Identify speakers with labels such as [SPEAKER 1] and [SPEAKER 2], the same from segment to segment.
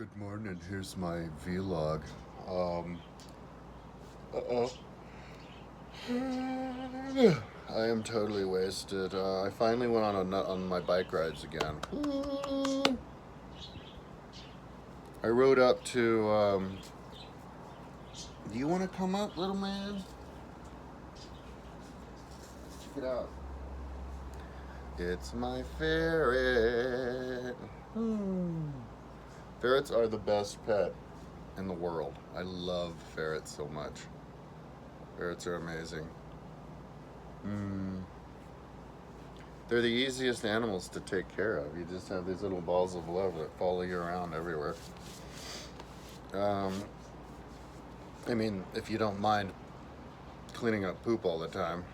[SPEAKER 1] Good morning. Here's my vlog. Uh-oh. I am totally wasted. I finally went on a nut on my bike rides again. I rode up to. Do you want to come up, little man? Check it out. It's my ferret. Ferrets are the best pet in the world. I love ferrets so much. Ferrets are amazing. They're the easiest animals to take care of. You just have these little balls of love that follow you around everywhere. I mean, if you don't mind cleaning up poop all the time.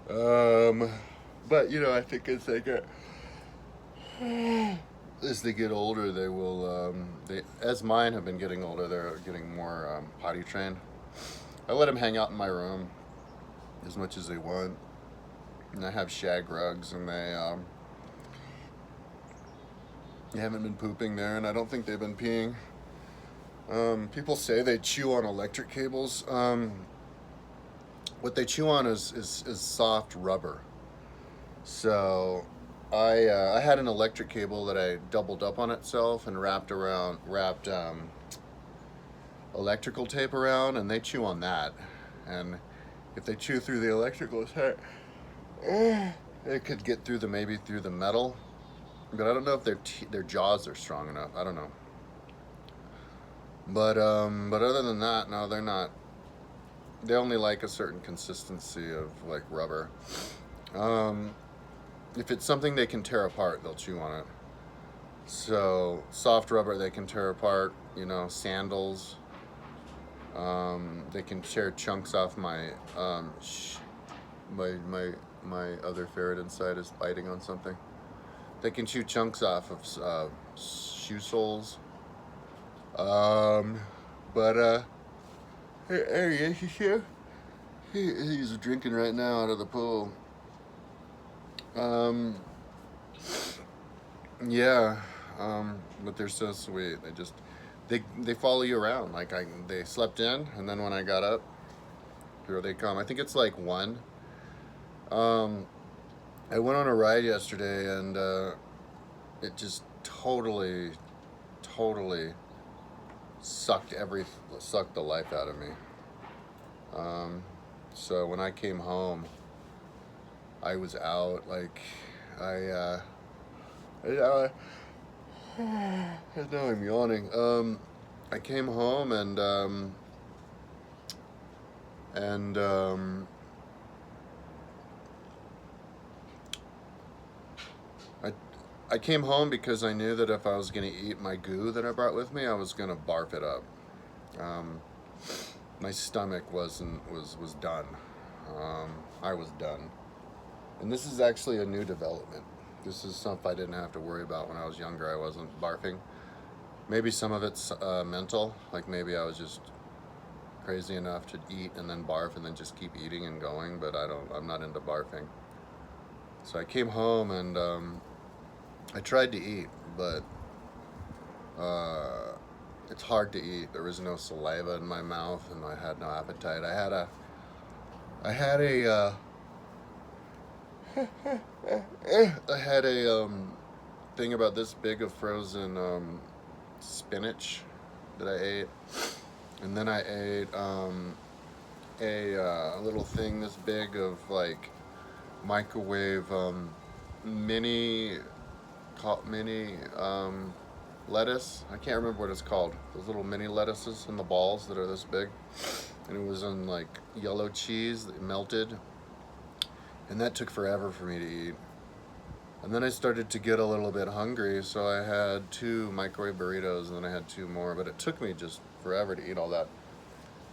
[SPEAKER 1] But I think as they get older, they will. As mine have been getting older, they're getting more potty trained. I let them hang out in my room as much as they want, and I have shag rugs, and they haven't been pooping there, and I don't think they've been peeing. People say they chew on electric cables. What they chew on is soft rubber. So I had an electric cable that I doubled up on itself and wrapped electrical tape around, and they chew on that. And if they chew through the electrical tape, it could get through the metal. But I don't know if their jaws are strong enough. I don't know. But other than that, no, they're not. They only like a certain consistency of like rubber. If it's something they can tear apart, they'll chew on it. So soft rubber they can tear apart. Sandals. They can tear chunks off my my other ferret inside is biting on something. They can chew chunks off of shoe soles. But here he is. He's here. He's drinking right now out of the pool. Yeah. But they're so sweet. They follow you around. Like they slept in, and then when I got up, here they come. I think it's like one. I went on a ride yesterday, and it just totally sucked the life out of me. So when I came home, I was out. Like I know I'm yawning. I came home and I came home because I knew that if I was going to eat my goo that I brought with me, I was going to barf it up. My stomach was done. I was done. And this is actually a new development. This is something I didn't have to worry about when I was younger. I wasn't barfing. Maybe some of it's mental. Like maybe I was just crazy enough to eat and then barf and then just keep eating and going. But I'm not into barfing. So I came home and I tried to eat, but it's hard to eat. There was no saliva in my mouth, and I had no appetite. I had a thing about this big of frozen spinach that I ate, and then I ate a little thing this big of like microwave mini lettuce. I can't remember what it's called. Those little mini lettuces in the balls that are this big, and it was in like yellow cheese that melted. And that took forever for me to eat. And then I started to get a little bit hungry, so I had 2 microwave burritos, and then I had 2 more. But it took me just forever to eat all that.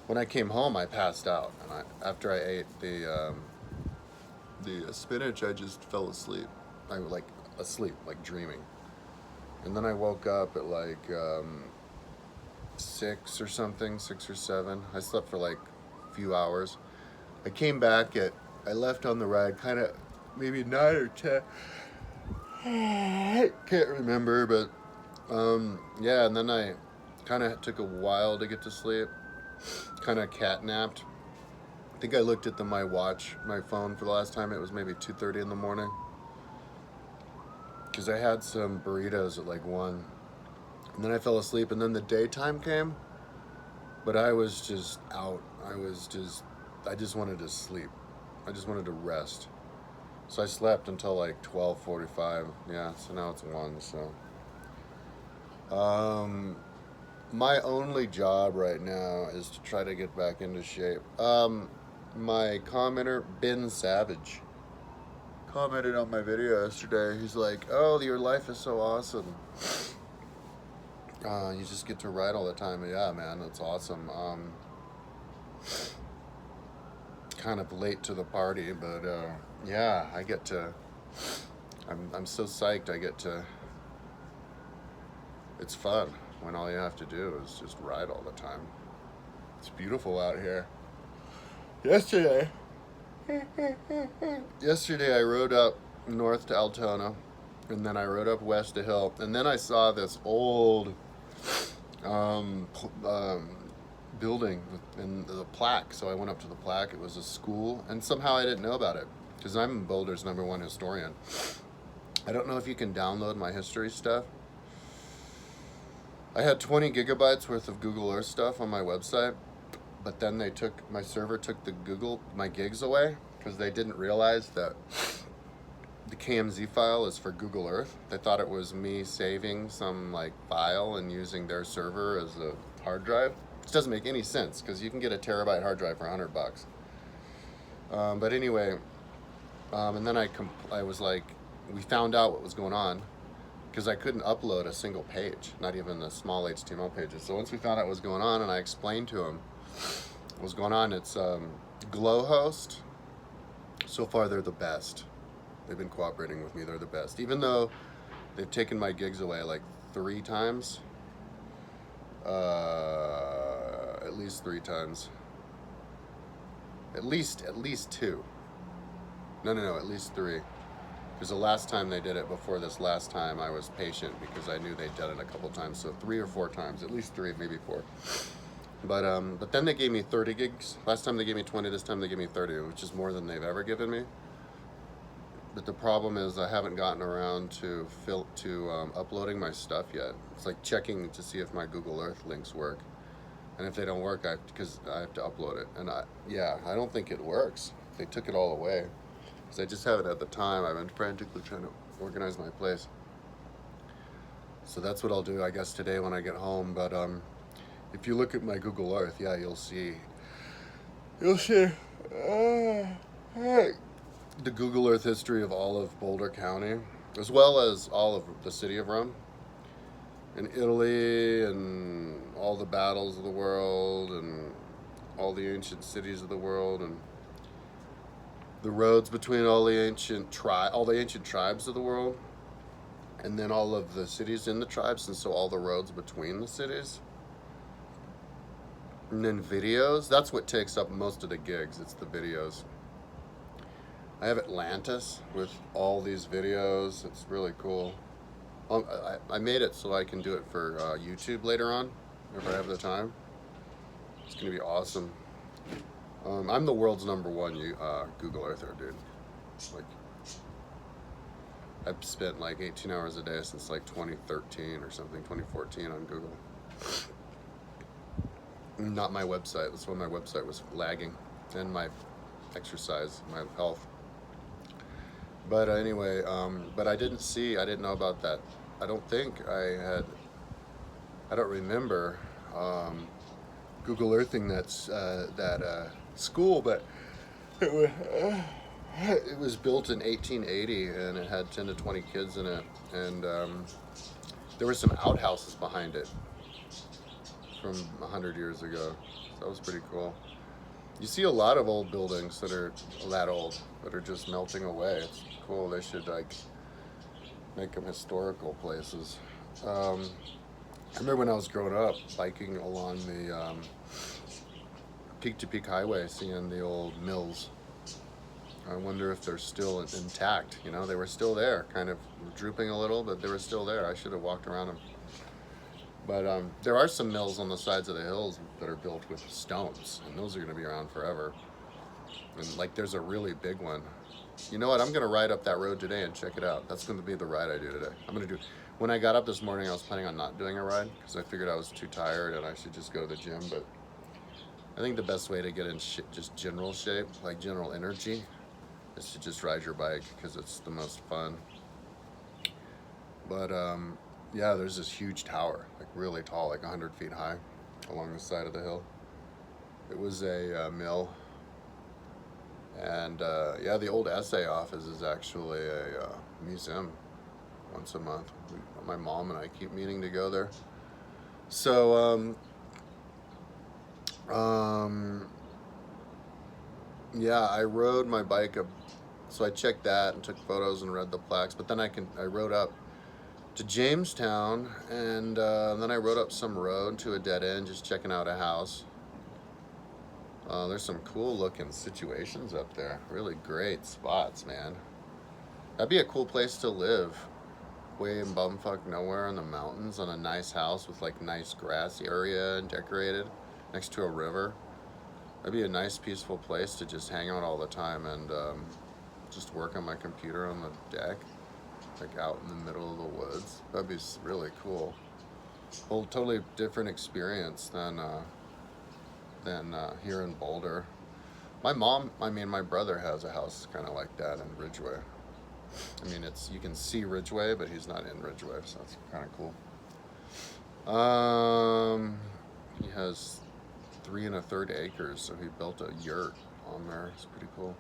[SPEAKER 1] When I came home, I passed out, and after I ate the spinach, I just fell asleep. I was like asleep, like dreaming. And then I woke up at like 6 or something, 6 or 7. I slept for like a few hours. I left on the ride kind of maybe 9 or 10. I can't remember, but Yeah, and then I kind of took a while to get to sleep. Kind of cat napped. I think I looked at my phone for the last time. It was maybe 2:30 in the morning. Because I had some burritos at like 1. And then I fell asleep, and then the daytime came. But I was just out. I just wanted to sleep. I just wanted to rest. So I slept until like 12:45. Yeah, so now it's 1, so. My only job right now is to try to get back into shape. My commenter, Ben Savage, commented on my video yesterday. He's like, "Oh, your life is so awesome. You just get to ride all the time." Yeah, man, that's awesome. Kind of late to the party, but yeah, I get to. I'm so psyched. I get to. It's fun when all you have to do is just ride all the time. It's beautiful out here. Yesterday, I rode up north to Altona, and then I rode up west to Hill, and then I saw this old building and the plaque. So I went up to the plaque. It was a school, and somehow I didn't know about it because I'm Boulder's #1 historian. I don't know if you can download my history stuff. I had 20 gigabytes worth of Google Earth stuff on my website, but then my server took my gigs away because they didn't realize that the KMZ file is for Google Earth. They thought it was me saving some like file and using their server as a hard drive. Which doesn't make any sense because you can get a terabyte hard drive for $100. But anyway, and then I was like, we found out what was going on. Because I couldn't upload a single page, not even the small HTML pages. So once we found out what was going on, and I explained to him what was going on, it's Glowhost. So far, they're the best. They've been cooperating with me. They're the best. Even though they've taken my gigs away like 3 times. At least 3 times. At least 2. No, at least 3. Because the last time they did it, before this last time, I was patient because I knew they'd done it a couple times. So 3 or 4 times, at least 3, maybe 4. But then they gave me 30 gigs. Last time they gave me 20. This time they gave me 30, which is more than they've ever given me. But the problem is I haven't gotten around to uploading my stuff yet. It's like checking to see if my Google Earth links work, and if they don't work, because I have to upload it. And I don't think it works. They took it all away. I just haven't had the time. I've been frantically trying to organize my place. So that's what I'll do, I guess, today when I get home. But if you look at my Google Earth, yeah, you'll see the Google Earth history of all of Boulder County, as well as all of the city of Rome, and Italy, and all the battles of the world, and all the ancient cities of the world, and the roads between all the ancient tribes of the world, and then all of the cities in the tribes, and so all the roads between the cities. And then videos. That's what takes up most of the gigs. It's the videos. I have Atlantis with all these videos. It's really cool. I made it so I can do it for YouTube later on, if I have the time. It's going to be awesome. I'm the world's #1 Google Earther, dude. Like, I've spent like 18 hours a day since like 2013 or something, 2014 on Google. Not my website. That's when my website was lagging, and my exercise, my health. But anyway, but I didn't know about that. I don't remember Google Earthing that school, but it was built in 1880, and it had 10 to 20 kids in it, and there were some outhouses behind it from 100 years ago. So that was pretty cool. You see a lot of old buildings that are that old that are just melting away. It's cool. They should like make them historical places. I remember when I was growing up, biking along the Peak to Peak Highway, seeing the old mills. I wonder if they're still intact. You know, they were still there, kind of drooping a little, but they were still there. I should have walked around them. But there are some mills on the sides of the hills that are built with stones, and those are going to be around forever. And like, there's a really big one. You know what? I'm going to ride up that road today and check it out. That's going to be the ride I do today. I'm going to do. When I got up this morning, I was planning on not doing a ride because I figured I was too tired and I should just go to the gym. But I think the best way to get in just general shape, like general energy, is to just ride your bike because it's the most fun. But yeah, there's this huge tower, like really tall, like 100 feet high, along the side of the hill. It was a mill. And yeah, the old essay office is actually a museum once a month. My mom and I keep meaning to go there. So, yeah, I rode my bike up. So I checked that and took photos and read the plaques. But then I rode up to Jamestown, and then I rode up some road to a dead end, just checking out a house. There's some cool looking situations up there. Really great spots, man. That'd be a cool place to live. Way in bumfuck nowhere in the mountains on a nice house with like nice grass area and decorated next to a river. That'd be a nice peaceful place to just hang out all the time and just work on my computer on the deck, like out in the middle of the woods. That'd be really cool. Whole totally different experience than here in Boulder. My brother has a house kind of like that in Ridgeway. I mean, you can see Ridgeway, but he's not in Ridgeway, so that's kind of cool. He has 3 1/3 acres, so he built a yurt on there. It's pretty cool.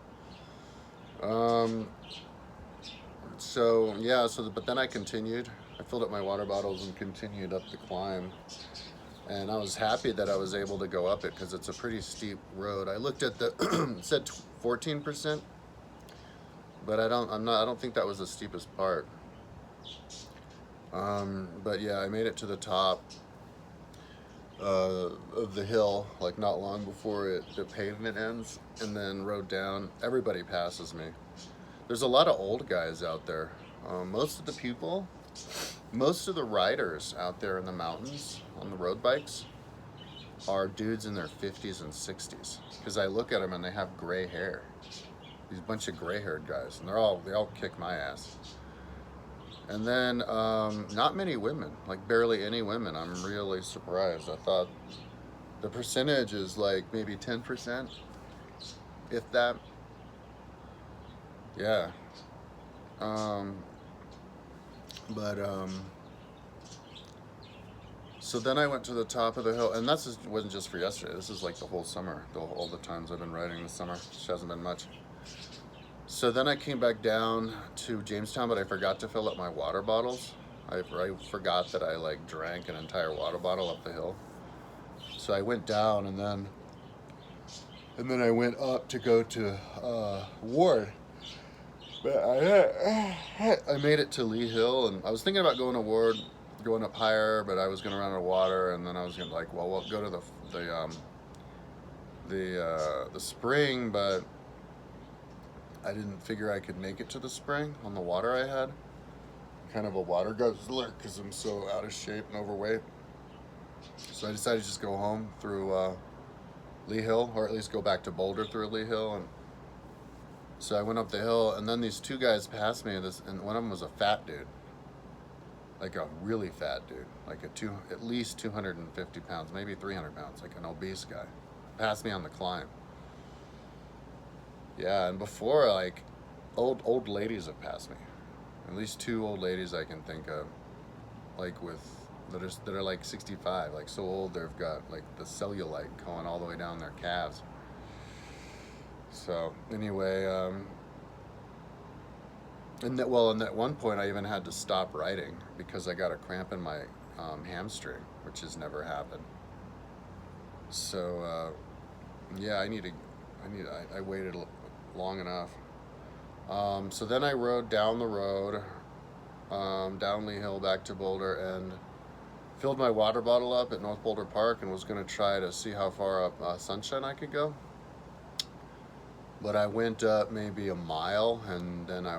[SPEAKER 1] So yeah, but then I continued. I filled up my water bottles and continued up the climb. And I was happy that I was able to go up it because it's a pretty steep road. I looked at the it said 14%, but I don't think that was the steepest part. But yeah, I made it to the top of the hill, like not long before the pavement ends, and then rode down. Everybody passes me. There's a lot of old guys out there. Most of the riders out there in the mountains on the road bikes are dudes in their 50s and 60s. Because I look at them and they have gray hair. These bunch of gray-haired guys, and they all kick my ass. And then not many women, like barely any women. I'm really surprised. I thought the percentage is like maybe 10%, if that. Yeah. So then I went to the top of the hill, and wasn't just for yesterday. This is like the whole summer, all the times I've been riding this summer, which hasn't been much. So then I came back down to Jamestown, but I forgot to fill up my water bottles. I forgot that I like drank an entire water bottle up the hill. So I went down, and then I went up to go to Ward. But I made it to Lee Hill, and I was thinking about going to Ward, going up higher, but I was going to run out of water, and then I was going to we'll go to the spring, but I didn't figure I could make it to the spring on the water I had. Kind of a water guzzler because I'm so out of shape and overweight. So I decided to just go home through Lee Hill, or at least go back to Boulder through Lee Hill. And so I went up the hill, and then these two guys passed me, and one of them was a fat dude, like a really fat dude, like at least 250 pounds, maybe 300 pounds, like an obese guy, passed me on the climb. Yeah, and before, like, old ladies have passed me. At least 2 old ladies I can think of, like that are like 65, like so old they've got like the cellulite going all the way down their calves. So anyway, and at one point I even had to stop riding because I got a cramp in my hamstring, which has never happened. So yeah, I waited long enough. So then I rode down the road, down Lee Hill back to Boulder, and filled my water bottle up at North Boulder Park and was going to try to see how far up Sunshine I could go. But I went up maybe a mile, and then I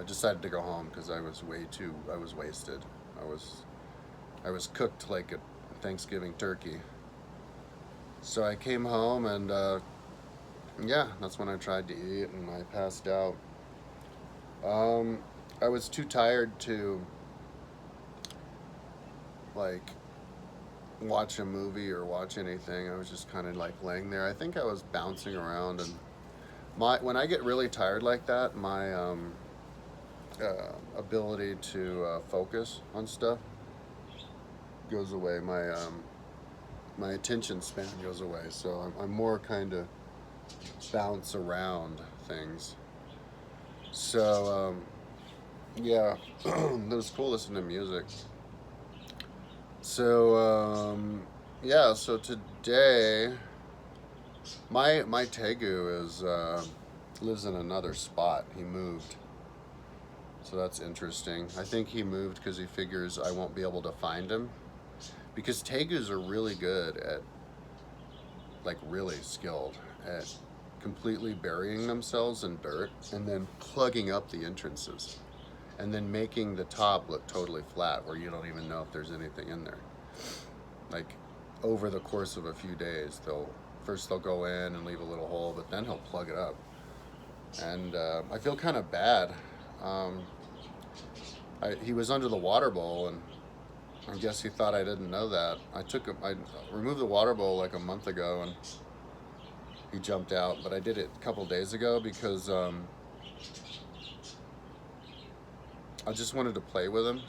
[SPEAKER 1] decided to go home because I was wasted. I was, I was cooked like a Thanksgiving turkey. So I came home, and yeah, that's when I tried to eat, and I passed out. Um, I was too tired to like watch a movie or watch anything. I was just kind of like laying there. I think I was bouncing around, and my when I get really tired like that, my ability to focus on stuff goes away. My attention span goes away. So I'm more kind of bounce around things. So yeah, it was cool listening to music. So yeah, so today my Tegu is lives in another spot. He moved, so that's interesting. I think he moved because he figures I won't be able to find him, because Tegus are really good at, like, really skilled at completely burying themselves in dirt and then plugging up the entrances and then making the top look totally flat where you don't even know if there's anything in there. Like, over the course of a few days, they'll go in and leave a little hole, but then he'll plug it up. And I feel kind of bad. Um, he was under the water bowl, and I guess he thought I didn't know that. I removed the water bowl like a month ago, and he jumped out. But I did it a couple days ago because I just wanted to play with him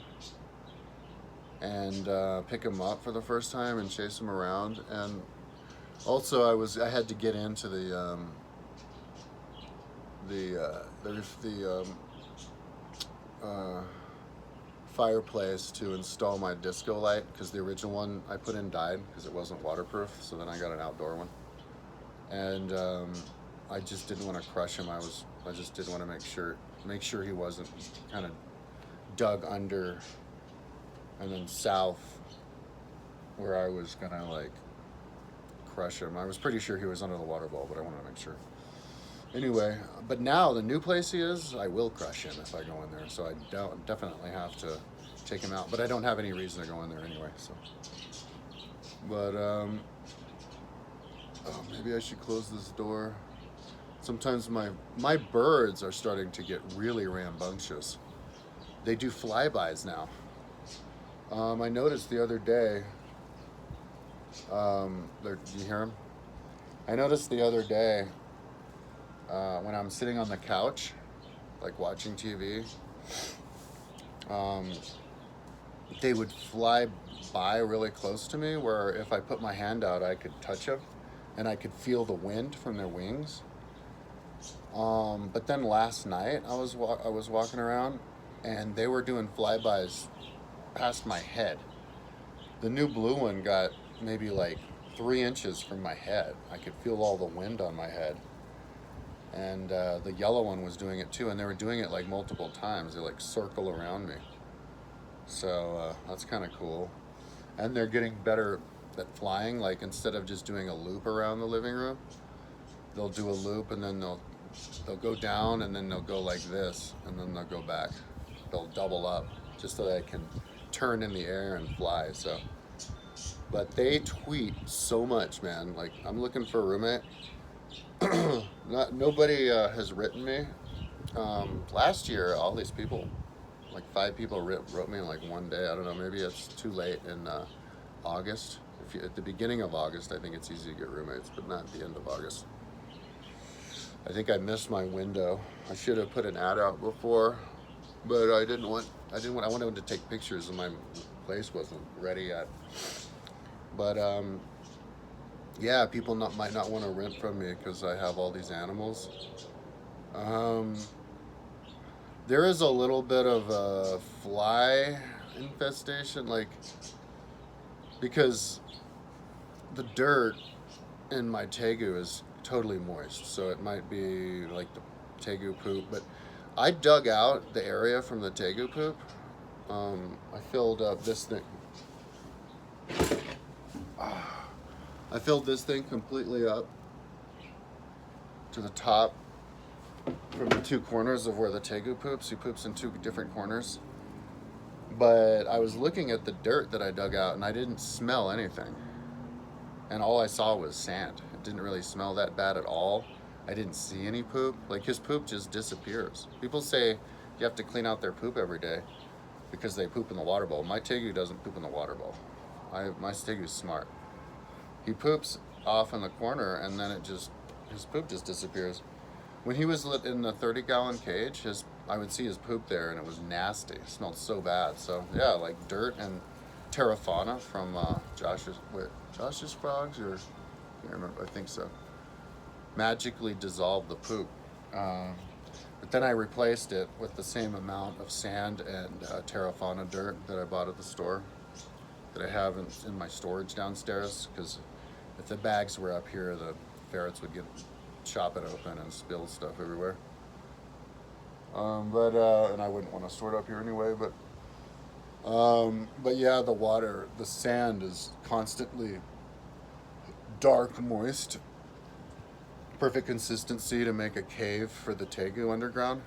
[SPEAKER 1] and pick him up for the first time and chase him around. And also, I had to get into the fireplace to install my disco light, because the original one I put in died because it wasn't waterproof. So then I got an outdoor one, and I just didn't want to crush him. I just didn't want to make sure he wasn't kind of dug under and then south where I was gonna like crush him. I was pretty sure he was under the water bowl, but I wanted to make sure. Anyway, but now the new place he is, I will crush him if I go in there. So I definitely have to take him out. But I don't have any reason to go in there anyway. So, but maybe I should close this door. Sometimes my birds are starting to get really rambunctious. They do flybys now. I noticed the other day. Do you hear them? I noticed the other day. When I'm sitting on the couch, like watching TV, they would fly by really close to me, where if I put my hand out, I could touch them, and I could feel the wind from their wings. But then last night, I was walking around, and they were doing flybys past my head. The new blue one got maybe like 3 inches from my head. I could feel all the wind on my head. And the yellow one was doing it too, and they were doing it like multiple times. They like circle around me. So that's kind of cool. And they're getting better at flying. Like, instead of just doing a loop around the living room, they'll do a loop, and then they'll go down, and then they'll go like this, and then they'll go back. They'll double up just so they can turn in the air and fly. So, but they tweet so much, man. Like, I'm looking for a roommate. Nobody has written me. Last year, all these people, like 5 people, wrote me in like one day. I don't know. Maybe it's too late in August. At the beginning of August, I think it's easy to get roommates, but not at the end of August. I think I missed my window. I should have put an ad out before, but I wanted to take pictures, and my place wasn't ready yet. But yeah, people might not want to rent from me because I have all these animals. There is a little bit of a fly infestation, like, because the dirt in my Tegu is totally moist, so it might be like the Tegu poop. But I dug out the area from the Tegu poop. I filled up this thing. I filled this thing completely up to the top from the two corners of where the tegu poops. He poops in two different corners. But I was looking at the dirt that I dug out and I didn't smell anything. And all I saw was sand. It didn't really smell that bad at all. I didn't see any poop. Like, his poop just disappears. People say you have to clean out their poop every day because they poop in the water bowl. My tegu doesn't poop in the water bowl. My tegu's smart. He poops off in the corner and then his poop just disappears. When he was in the 30-gallon cage, I would see his poop there and it was nasty. It smelled so bad. So yeah, like dirt and terra fauna from Josh's frogs, or I can't remember, I think so. Magically dissolved the poop. But then I replaced it with the same amount of sand and terra fauna dirt that I bought at the store, that I have in my storage downstairs, because if the bags were up here, the ferrets would chop it open and spill stuff everywhere. And I wouldn't want to store it up here anyway, but yeah, the sand is constantly dark, moist, perfect consistency to make a cave for the tegu underground.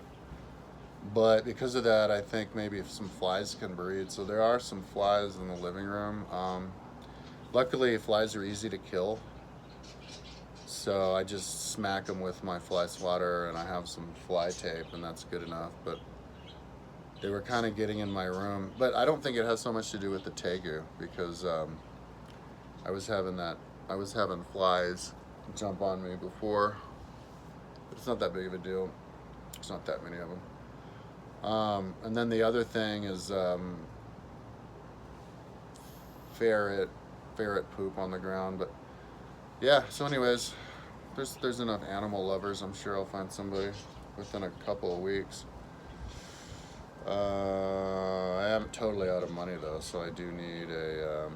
[SPEAKER 1] But because of that, I think maybe some flies can breed. So there are some flies in the living room. Luckily, flies are easy to kill. So I just smack them with my fly swatter, and I have some fly tape, and that's good enough. But they were kind of getting in my room. But I don't think it has so much to do with the tegu, because I was having flies jump on me before. But it's not that big of a deal. It's not that many of them. And then the other thing is ferret poop on the ground. But yeah, so anyways, there's enough animal lovers. I'm sure I'll find somebody within a couple of weeks. I am totally out of money though, so I do need a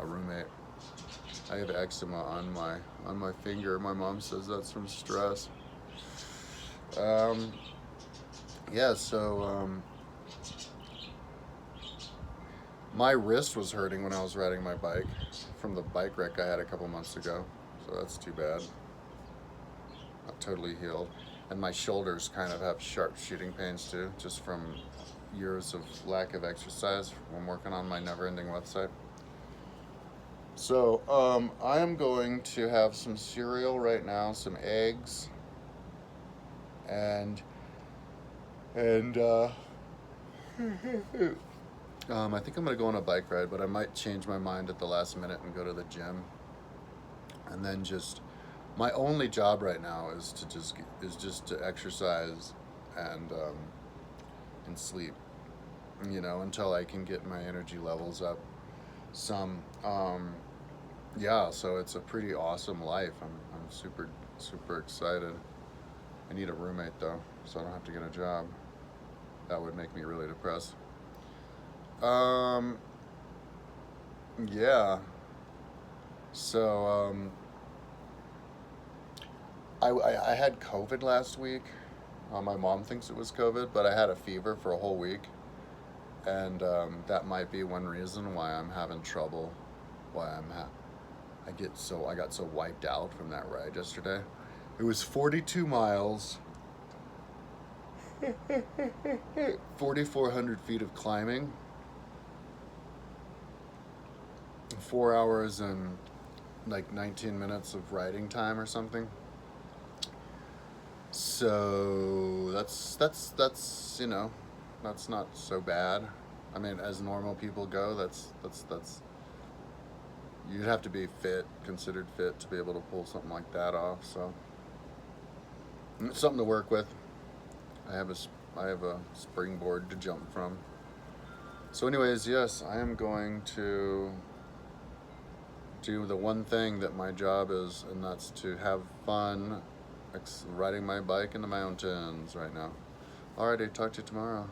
[SPEAKER 1] roommate. I have eczema on my finger. My mom says that's from stress. Yeah, so my wrist was hurting when I was riding my bike from the bike wreck I had a couple months ago, so that's too bad. Not totally healed. And my shoulders kind of have sharp shooting pains too, just from years of lack of exercise when working on my never-ending website. So I am going to have some cereal right now, some eggs, and I think I'm gonna go on a bike ride, but I might change my mind at the last minute and go to the gym. And then my only job right now is just to exercise and sleep, until I can get my energy levels up some. Yeah, so it's a pretty awesome life. I'm super, super excited. I need a roommate though, so I don't have to get a job. That would make me really depressed. Yeah. So, I had COVID last week. My mom thinks it was COVID, but I had a fever for a whole week. And that might be one reason why I'm having trouble, I got so wiped out from that ride yesterday. It was 42 miles, 4,400 feet of climbing, 4 hours and like 19 minutes of riding time or something. So that's not so bad. I mean, as normal people go, that's you'd have to be considered fit to be able to pull something like that off. So it's something to work with. I have a springboard to jump from. So anyways, yes, I am going to do the one thing that my job is, and that's to have fun riding my bike in the mountains right now. Alrighty, talk to you tomorrow.